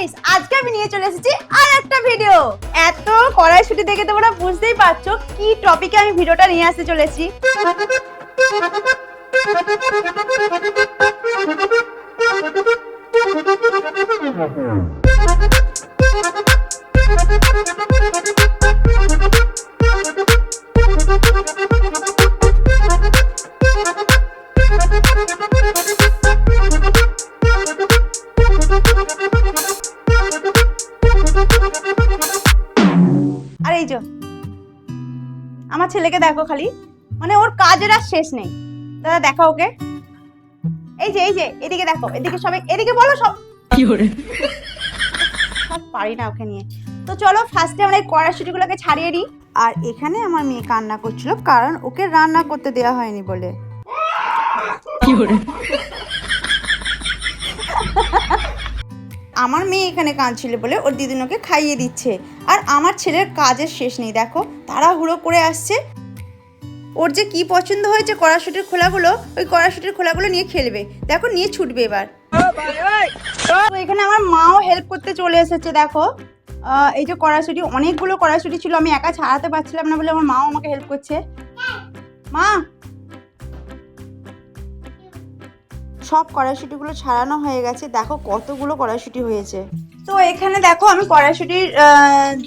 Guys, আজকে আমি নিয়ে চলে এসেছি আর একটা ভিডিও। এত কড়াইশুঁটি দেখে তোমরা বুঝতেই পারছো কি টপিকে আমি ভিডিওটা নিয়ে আসতে চলেছি। আর এই যে আমার ছেলেকে দেখো, খালি মানে ওর কাজের আর শেষ নেই। দাদা দেখো ওকে, এই যে এদিকে দেখো, এদিকে সবাই এদিকে বলো, সব সব পারি না ওকে নিয়ে। তো চলো ফার্স্টে আমরা এই কড়াইশুঁটিগুলোকে ছাড়িয়ে নিই। আর এখানে আমার মেয়ে কান্না করছিল কারণ ওকে রান্না করতে দেওয়া হয়নি বলে। আমার মেয়ে এখানে কাঁদছিল বলে ওর দিদিন ওকে খাইয়ে দিচ্ছে। আর আমার ছেলের কাজের শেষ নেই, দেখো তাড়াহুড়ো করে আসছে। ওর যে কি পছন্দ হয়েছে কড়াইশুঁটির খোলাগুলো, ওই কড়াইশুঁটির খোলাগুলো নিয়ে খেলবে। দেখো নিয়ে ছুটবে এবার। তো এখানে আমার মাও হেল্প করতে চলে এসেছে। দেখো এই যে কড়াইশুঁটি, অনেকগুলো কড়াইশুঁটি ছিল, আমি একা ছাড়াতে পারছিলাম না বলে আমার মাও আমাকে হেল্প করছে। মা, সব কড়াইশুঁটিগুলো ছাড়ানো হয়ে গেছে, দেখো কতগুলো কড়াইশুঁটি হয়েছে। তো এখানে দেখো আমি কড়াইশুঁটির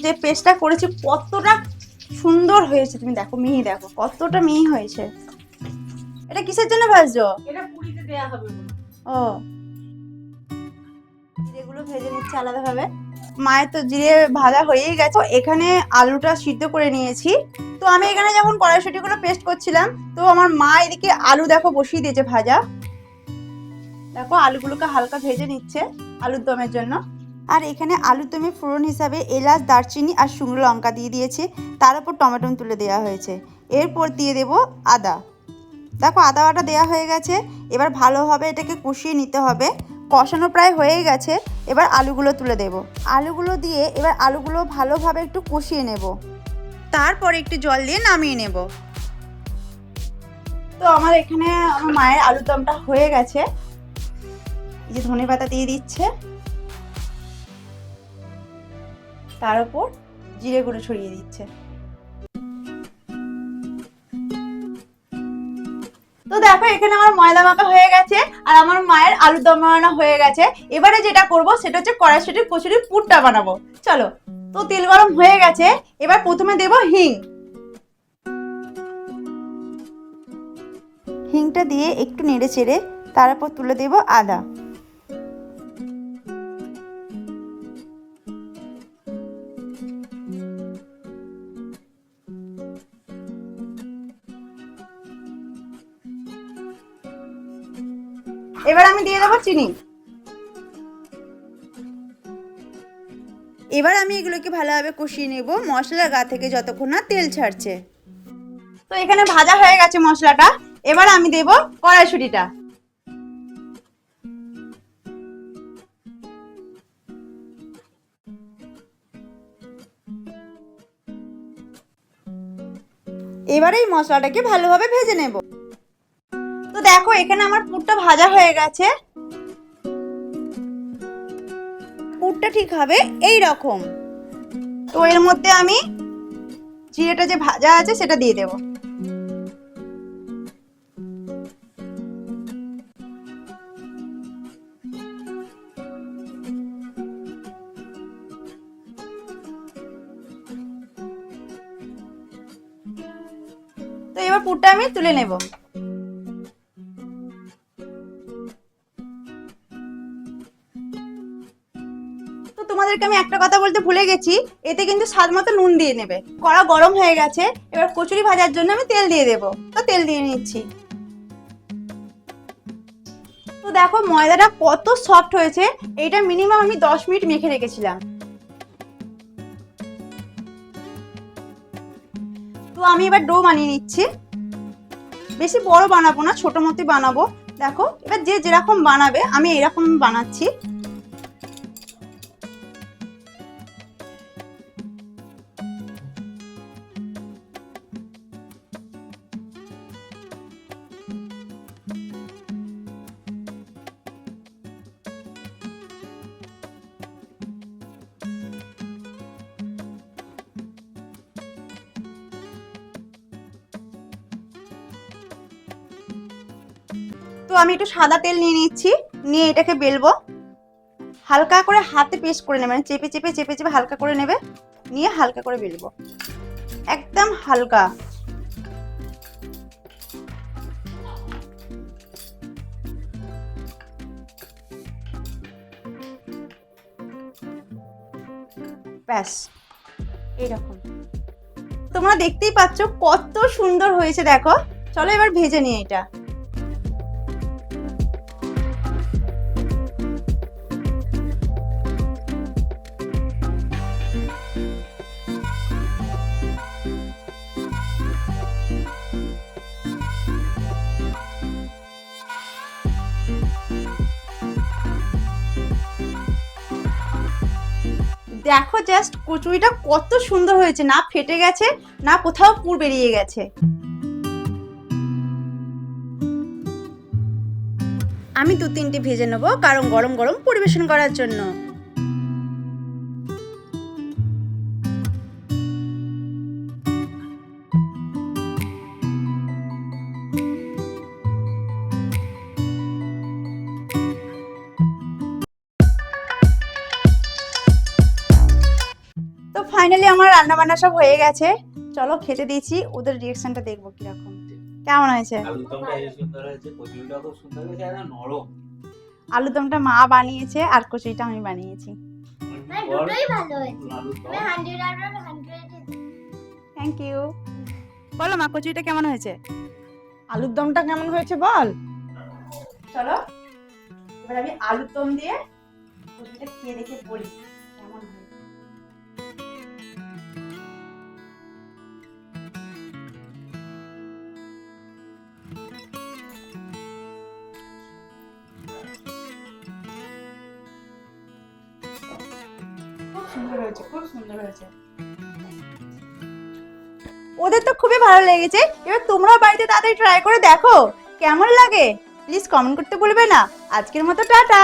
যে পেস্টটা করেছি কতটা সুন্দর হয়েছে, তুমি দেখো, মিহি দেখো কতটা মিহি হয়েছে। এটা কিসের জন্য ভাজছো? এটা পুরিতে দেয়া হবে। ও, জিরেগুলো ভেজে নিচ্ছে আলাদাভাবে। মায়ের তো জিরে ভাজা হয়েই গেছে। এখানে আলুটা সিদ্ধ করে নিয়েছি। তো আমি এখানে যখন কড়াইশুঁটিগুলো পেস্ট করছিলাম, তো আমার মা এদিকে আলু দেখো বসিয়ে দিয়েছে ভাজা। দেখো আলুগুলোকে হালকা ভেজে নিচ্ছে আলুর দমের জন্য। আর এখানে আলুর দমে ফোড়ন হিসাবে এলাচ, দারচিনি আর শুকনো লঙ্কা দিয়ে দিয়েছে। তার উপর টমেটো তুলে দেওয়া হয়েছে। এরপর দিয়ে দেব আদা। দেখো আদা বাটা দেওয়া হয়ে গেছে। এবার ভালোভাবে এটাকে কষিয়ে নিতে হবে। কষানো প্রায় হয়ে গেছে। এবার আলুগুলো তুলে দেব। আলুগুলো দিয়ে এবার আলুগুলো ভালোভাবে একটু কষিয়ে নেব। তারপর একটু জল দিয়ে নামিয়ে নেব। তো আমার এখানে আমার মায়ের আলুর দমটা হয়ে গেছে। এই যে ধনেপাতা দিয়ে দিচ্ছে, তার উপর জিরে গুঁড়ো ছড়িয়ে দিচ্ছে। তো দেখো এখানে আমার ময়দা মাখা হয়ে গেছে আর আমার মায়ের আলুর দম বানানো হয়ে গেছে। এবারে যেটা করব সেটা হচ্ছে কড়াইশুঁটির কচুরির পুরটা বানাবো। চলো, তো তেল গরম হয়ে গেছে। এবার প্রথমে দেব হিং। হিংটা দিয়ে একটু নেড়ে চেড়ে তারপর তুলে দেব আদা। এবার আমি দিয়ে দেবো চিনি। এবার আমি এগুলোকে ভালোভাবে কষিয়ে নেব মশলার গা থেকে যতক্ষণ না তেল ছাড়ছে। তো এখানে ভাজা হয়ে গেছে মশলাটা। এবার আমি দেব কড়াইশুঁটিটা। এবার এই মশলাটাকে ভালোভাবে ভেজে নেব। তো দেখো এখানে আমার পুরটা ভাজা হয়ে গেছে। পুরটা ঠিক হবে এই রকম। তো এর মধ্যে আমি জিরেটা যে ভাজা আছে সেটা দিয়ে দেব। তো এবার পুরটা আমি তুলে নেব। তো তোমাদেরকে আমি একটা কথা বলতে ভুলে গেছি, এতে কিন্তু স্বাদ মতো নুন দিয়ে নেবে। কড়া গরম হয়ে গেছে, এবার কচুরি ভাজার জন্য আমি তেল দিয়ে দেব। তো তেল দিয়ে নিচ্ছি। তো দেখো ময়দাটা কত সফট হয়েছে। এটা মিনিমাম আমি 10 মিনিট মেখে রেখেছিলাম। তো আমি এবার ডো বানিয়ে নিচ্ছি। বেশি বড় বানাবো না, ছোট মতোই বানাবো। দেখো এবার যে যেরকম বানাবে, আমি এরকম বানাচ্ছি। আমি একটু সাদা তেল নিয়ে নিচ্ছি, নিয়ে এটাকে বেলবো। হালকা করে হাতে পেস্ট করে নেবে, মানে চেপে চেপে চেপে চেপে হালকা করে নেবে, নিয়ে হালকা করে বেলবো, একদম হালকা। ব্যাস এইরকম। তোমরা দেখতেই পাচ্ছ কত সুন্দর হয়েছে, দেখো। চলো এবার ভেজে নিই এটা। দেখো জাস্ট কচুরিটা কত সুন্দর হয়েছে, না ফেটে গেছে না কোথাও পুর বেরিয়ে গেছে। আমি 2-3টে ভেজে নেবো, কারণ গরম গরম পরিবেশন করার জন্য। তো ফাইনালি আমার রান্না বান্না সব হয়ে গেছে, চলো খেতে দিয়েছি, ওদের রিঅ্যাকশনটা দেখবো কিরকম, কেমন হয়েছে। আলুদমটা মা বানিয়েছে আর কচুরিটা আমি বানিয়েছি। Thank you. বলো মা, কচুরিটা কেমন হয়েছে? আলুর দমটা কেমন হয়েছে বল। চলো এবার আমি আলুর দম দিয়ে কচুরিটা খেয়ে দেখে বলি কেমন হয়েছে। খুব সুন্দর হয়েছে, খুব সুন্দর হয়েছে। ওদের তো খুবই ভালো লেগেছে। এবার তোমরাও বাড়িতে তাড়াতাড়ি ট্রাই করে দেখো কেমন লাগে। প্লিজ কমেন্ট করতে ভুলবে না। আজকের মতো টাটা।